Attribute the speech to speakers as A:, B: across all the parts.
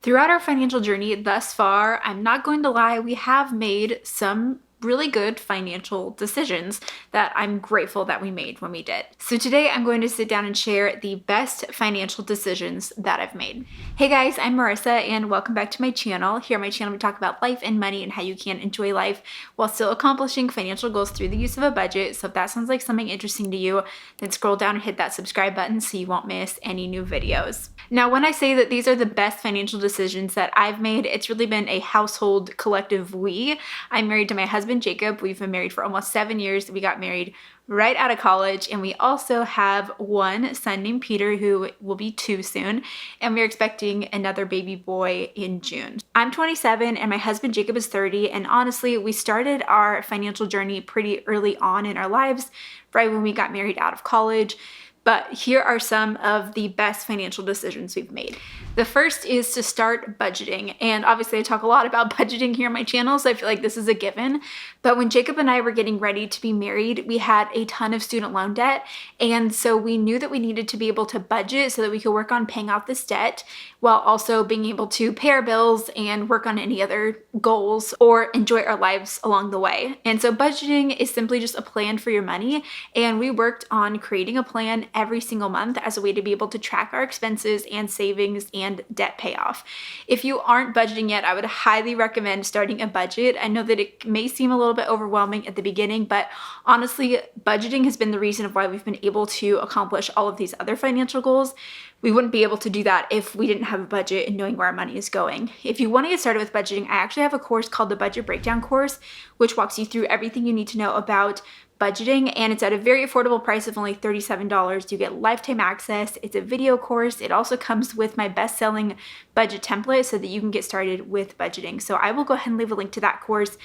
A: Throughout our financial journey thus far, I'm not going to lie, we have made some really good financial decisions that I'm grateful that we made when we did. So today I'm going to sit down and share the best financial decisions that I've made. Hey guys, I'm Marissa and welcome back to my channel. Here on my channel we talk about life and money and how you can enjoy life while still accomplishing financial goals through the use of a budget. So if that sounds like something interesting to you, then scroll down and hit that subscribe button so you won't miss any new videos. Now, when I say that these are the best financial decisions that I've made, it's really been a household collective we. I'm married to my husband, Jacob. We've been married for almost 7 years. We got married right out of college, and we also have one son named Peter who will be 2 soon, and we're expecting another baby boy in June. I'm 27 and my husband Jacob is 30, and honestly, we started our financial journey pretty early on in our lives, right when we got married out of college. But here are some of the best financial decisions we've made. The first is to start budgeting. And obviously I talk a lot about budgeting here on my channel, so I feel like this is a given. But when Jacob and I were getting ready to be married, we had a ton of student loan debt. And so we knew that we needed to be able to budget so that we could work on paying off this debt while also being able to pay our bills and work on any other goals or enjoy our lives along the way. And so budgeting is simply just a plan for your money. And we worked on creating a plan every single month as a way to be able to track our expenses and savings and debt payoff. If you aren't budgeting yet, I would highly recommend starting a budget. I know that it may seem a little bit overwhelming at the beginning, but honestly, budgeting has been the reason of why we've been able to accomplish all of these other financial goals. We wouldn't be able to do that if we didn't have a budget and knowing where our money is going. If you want to get started with budgeting, I actually have a course called the Budget Breakdown course, which walks you through everything you need to know about budgeting, and it's at a very affordable price of only $37. You get lifetime access. It's a video course. It also comes with my best-selling budget template so that you can get started with budgeting. So I will go ahead and leave a link to that course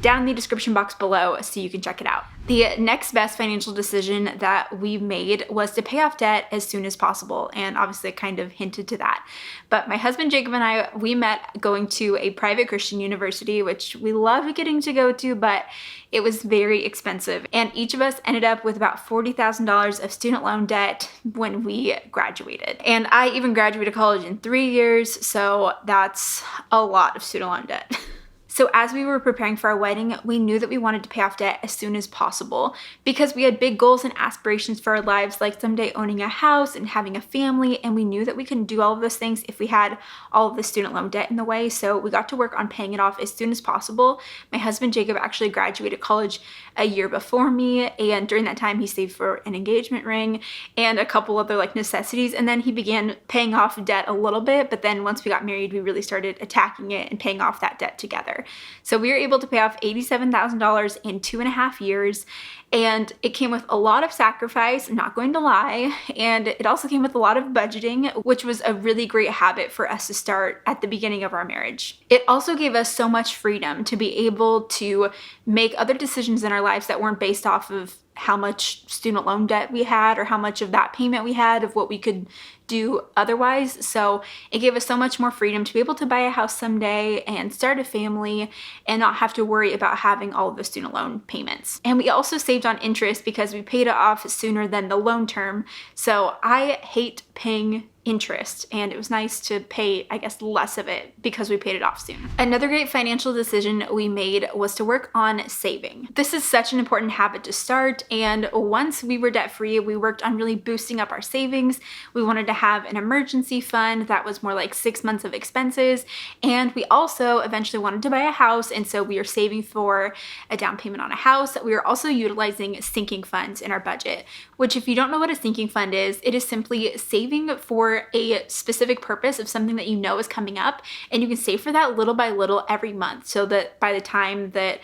A: down in the description box below so you can check it out. The next best financial decision that we made was to pay off debt as soon as possible, and obviously I kind of hinted to that. But my husband Jacob and I, we met going to a private Christian university, which we love getting to go to, but it was very expensive. And each of us ended up with about $40,000 of student loan debt when we graduated. And I even graduated college in 3 years, so that's a lot of student loan debt. So as we were preparing for our wedding, we knew that we wanted to pay off debt as soon as possible because we had big goals and aspirations for our lives, like someday owning a house and having a family, and we knew that we couldn't do all of those things if we had all of the student loan debt in the way. So we got to work on paying it off as soon as possible. My husband Jacob actually graduated college a year before me, and during that time he saved for an engagement ring and a couple other necessities, and then he began paying off debt a little bit, but then once we got married we really started attacking it and paying off that debt together. So we were able to pay off $87,000 in 2.5 years, and it came with a lot of sacrifice, not going to lie, and it also came with a lot of budgeting, which was a really great habit for us to start at the beginning of our marriage. It also gave us so much freedom to be able to make other decisions in our lives that weren't based off of how much student loan debt we had or how much of that payment we had of what we could do otherwise. So it gave us so much more freedom to be able to buy a house someday and start a family and not have to worry about having all of the student loan payments. And we also saved on interest because we paid it off sooner than the loan term. So I hate paying interest, and it was nice to pay, I guess, less of it because we paid it off soon. Another great financial decision we made was to work on saving. This is such an important habit to start, and once we were debt-free, we worked on really boosting up our savings. We wanted to have an emergency fund that was more like 6 months of expenses, and we also eventually wanted to buy a house, and so we were saving for a down payment on a house. We were also utilizing sinking funds in our budget, which, if you don't know what a sinking fund is, it is simply saving for a specific purpose of something that you know is coming up, and you can save for that little by little every month so that by the time that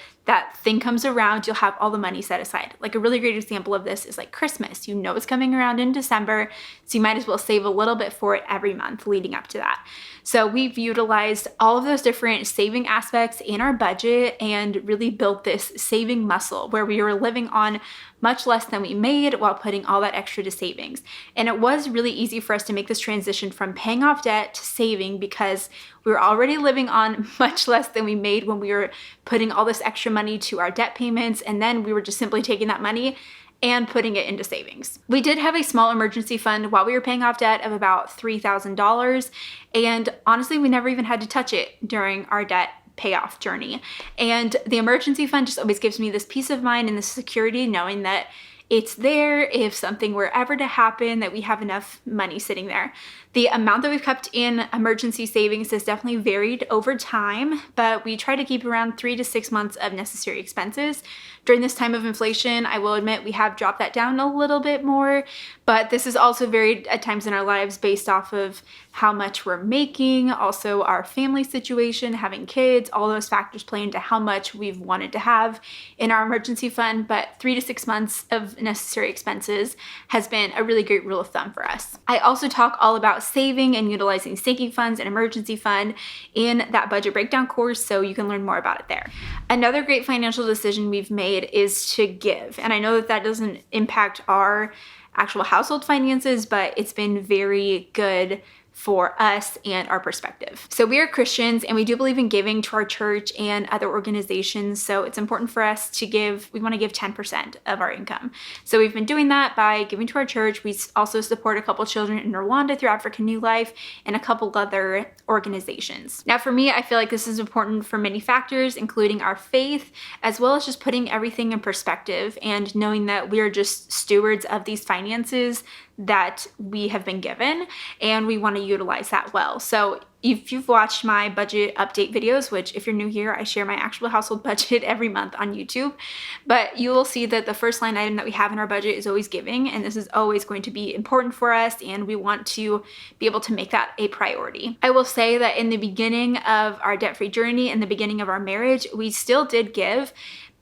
A: thing comes around, you'll have all the money set aside. Like a really great example of this is like Christmas. You know it's coming around in December, so you might as well save a little bit for it every month leading up to that. So we've utilized all of those different saving aspects in our budget and really built this saving muscle where we were living on much less than we made while putting all that extra to savings. And it was really easy for us to make this transition from paying off debt to saving because we were already living on much less than we made when we were putting all this extra money to our debt payments, and then we were just simply taking that money and putting it into savings. We did have a small emergency fund while we were paying off debt of about $3,000. And honestly, we never even had to touch it during our debt payoff journey. And the emergency fund just always gives me this peace of mind and this security knowing that it's there if something were ever to happen, that we have enough money sitting there. The amount that we've kept in emergency savings has definitely varied over time, but we try to keep around 3 to 6 months of necessary expenses. During this time of inflation, I will admit we have dropped that down a little bit more, but this is also varied at times in our lives based off of how much we're making, also our family situation, having kids, all those factors play into how much we've wanted to have in our emergency fund, but 3 to 6 months of necessary expenses has been a really great rule of thumb for us. I also talk all about saving and utilizing sinking funds and emergency fund in that budget breakdown course, so you can learn more about it there. Another great financial decision we've made is to give, and I know that doesn't impact our actual household finances, but it's been very good for us and our perspective. So we are Christians and we do believe in giving to our church and other organizations. So it's important for us to give, we want to give 10% of our income. So we've been doing that by giving to our church. We also support a couple children in Rwanda through African New Life and a couple other organizations. Now for me, I feel like this is important for many factors, including our faith, as well as just putting everything in perspective and knowing that we are just stewards of these finances that we have been given, and we want to utilize that well. So if you've watched my budget update videos, which if you're new here, I share my actual household budget every month on YouTube, but you will see that the first line item that we have in our budget is always giving, and this is always going to be important for us, and we want to be able to make that a priority. I will say that in the beginning of our debt-free journey, in the beginning of our marriage, we still did give,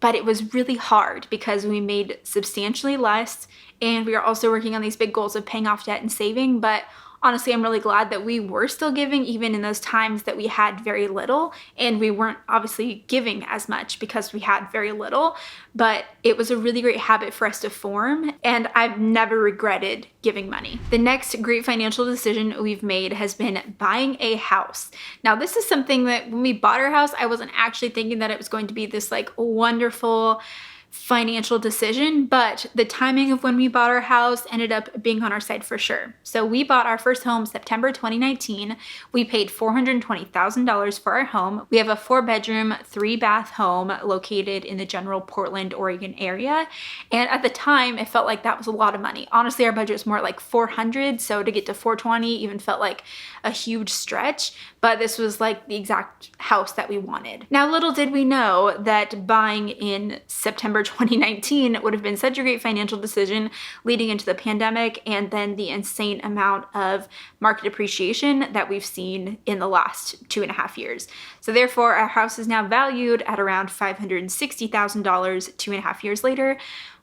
A: but it was really hard because we made substantially less, and we are also working on these big goals of paying off debt and saving. But honestly, I'm really glad that we were still giving even in those times that we had very little, and we weren't obviously giving as much because we had very little, but it was a really great habit for us to form, and I've never regretted giving money. The next great financial decision we've made has been buying a house. Now, this is something that when we bought our house, I wasn't actually thinking that it was going to be this like wonderful financial decision, but the timing of when we bought our house ended up being on our side for sure. So we bought our first home September 2019. We paid $420,000 for our home. We have a 4-bedroom, 3-bath home located in the general Portland, Oregon area. And at the time, it felt like that was a lot of money. Honestly, our budget was more like $400, so to get to $420 even felt like a huge stretch, but this was like the exact house that we wanted. Now, little did we know that buying in September 2019 would have been such a great financial decision leading into the pandemic and then the insane amount of market appreciation that we've seen in the last 2.5 years. So therefore, our house is now valued at around $560,000 2.5 years later,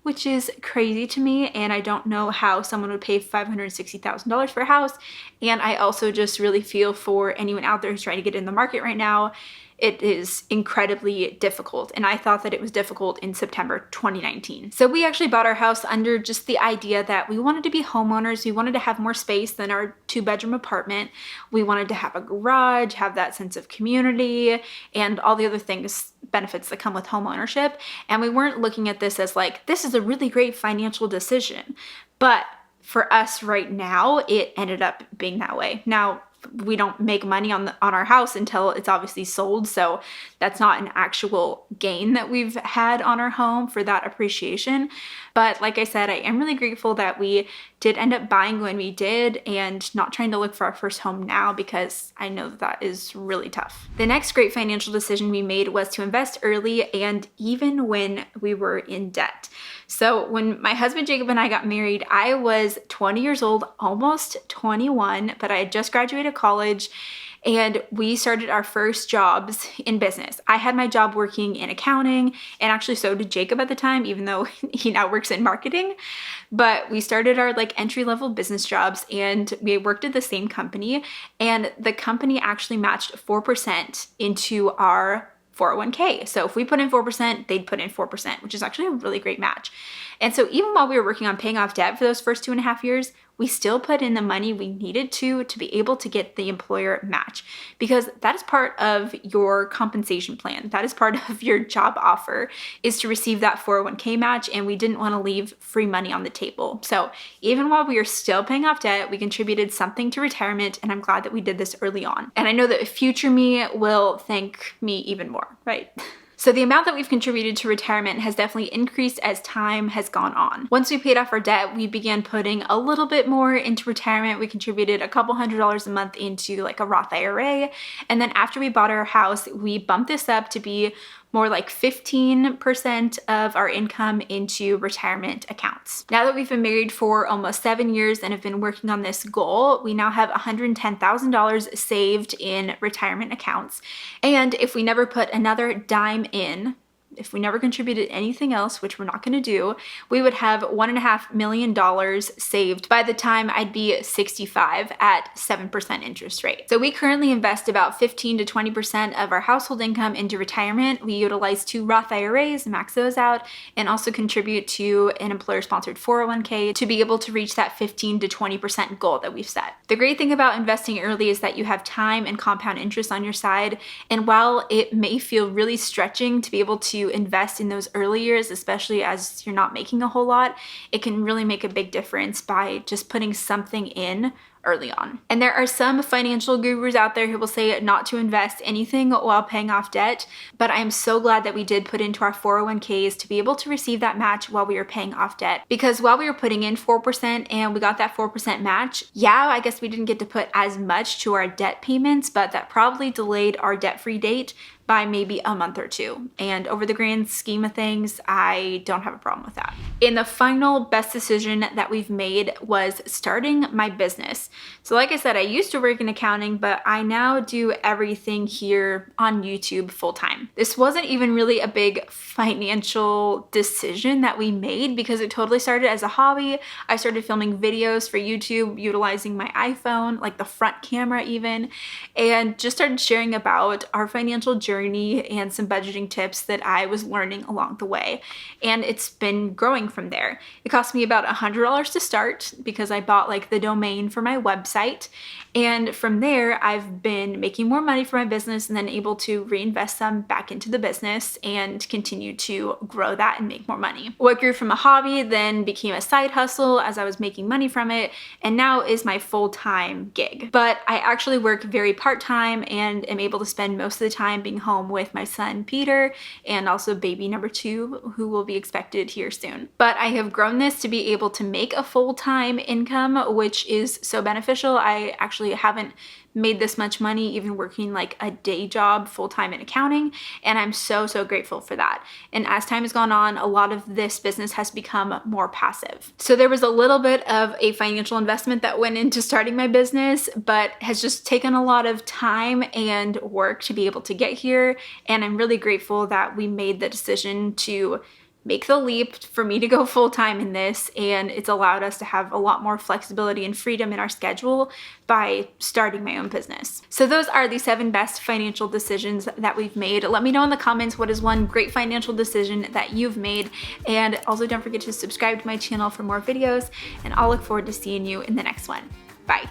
A: which is crazy to me, and I don't know how someone would pay $560,000 for a house. And I also just really feel for anyone out there who's trying to get in the market right now. It is incredibly difficult, and I thought that it was difficult in September 2019. So we actually bought our house under just the idea that we wanted to be homeowners. We wanted to have more space than our 2-bedroom apartment. We wanted to have a garage, have that sense of community, and all the other things, benefits that come with home ownership. And we weren't looking at this as like, this is a really great financial decision. But for us right now, it ended up being that way. Now, we don't make money on our house until it's obviously sold, so that's not an actual gain that we've had on our home for that appreciation. But like I said, I am really grateful that we did end up buying when we did and not trying to look for our first home now, because I know that is really tough. The next great financial decision we made was to invest early and even when we were in debt. So when my husband Jacob and I got married, I was 20 years old, almost 21, but I had just graduated college, and we started our first jobs in business. I had my job working in accounting, and actually so did Jacob at the time, even though he now works in marketing. But we started our like entry-level business jobs, and we worked at the same company, and the company actually matched 4% into our 401k. So if we put in 4%, they'd put in 4%, which is actually a really great match. And so even while we were working on paying off debt for those first 2.5 years, we still put in the money we needed to be able to get the employer match, because that is part of your compensation plan. That is part of your job offer, is to receive that 401k match, and we didn't want to leave free money on the table. So even while we were still paying off debt, we contributed something to retirement, and I'm glad that we did this early on. And I know that future me will thank me even more, right? So the amount that we've contributed to retirement has definitely increased as time has gone on. Once we paid off our debt, we began putting a little bit more into retirement. We contributed a couple $100s a month into like a Roth IRA. And then after we bought our house, we bumped this up to be more like 15% of our income into retirement accounts. Now that we've been married for almost 7 years and have been working on this goal, we now have $110,000 saved in retirement accounts. And if we never put another dime in, if we never contributed anything else, which we're not going to do, we would have $1.5 million saved by the time I'd be 65 at 7% interest rate. So we currently invest about 15 to 20% of our household income into retirement. We utilize 2 Roth IRAs, max those out, and also contribute to an employer-sponsored 401k to be able to reach that 15 to 20% goal that we've set. The great thing about investing early is that you have time and compound interest on your side. And while it may feel really stretching to be able to invest in those early years, especially as you're not making a whole lot, it can really make a big difference by just putting something in early on. And there are some financial gurus out there who will say not to invest anything while paying off debt, but I am so glad that we did put into our 401ks to be able to receive that match while we were paying off debt. Because while we were putting in 4% and we got that 4% match, yeah, I guess we didn't get to put as much to our debt payments, but that probably delayed our debt-free date by maybe a month or 2. And over the grand scheme of things, I don't have a problem with that. And the final best decision that we've made was starting my business. So like I said, I used to work in accounting, but I now do everything here on YouTube full time. This wasn't even really a big financial decision that we made because it totally started as a hobby. I started filming videos for YouTube utilizing my iPhone, like the front camera even, and just started sharing about our financial journey and some budgeting tips that I was learning along the way. And it's been growing from there. It cost me about $100 to start because I bought like the domain for my website. And from there, I've been making more money for my business and then able to reinvest some back into the business and continue to grow that and make more money. What grew from a hobby then became a side hustle as I was making money from it, and now is my full-time gig. But I actually work very part-time and am able to spend most of the time being home with my son Peter and also baby number 2, who will be expected here soon. But I have grown this to be able to make a full-time income, which is so beneficial. I actually haven't made this much money even working like a day job full-time in accounting, and I'm so grateful for that. And as time has gone on, a lot of this business has become more passive. So there was a little bit of a financial investment that went into starting my business, but has just taken a lot of time and work to be able to get here, and I'm really grateful that we made the decision to make the leap for me to go full-time in this, and it's allowed us to have a lot more flexibility and freedom in our schedule by starting my own business. So those are the 7 best financial decisions that we've made. Let me know in the comments what is one great financial decision that you've made, and also don't forget to subscribe to my channel for more videos, and I'll look forward to seeing you in the next one. Bye.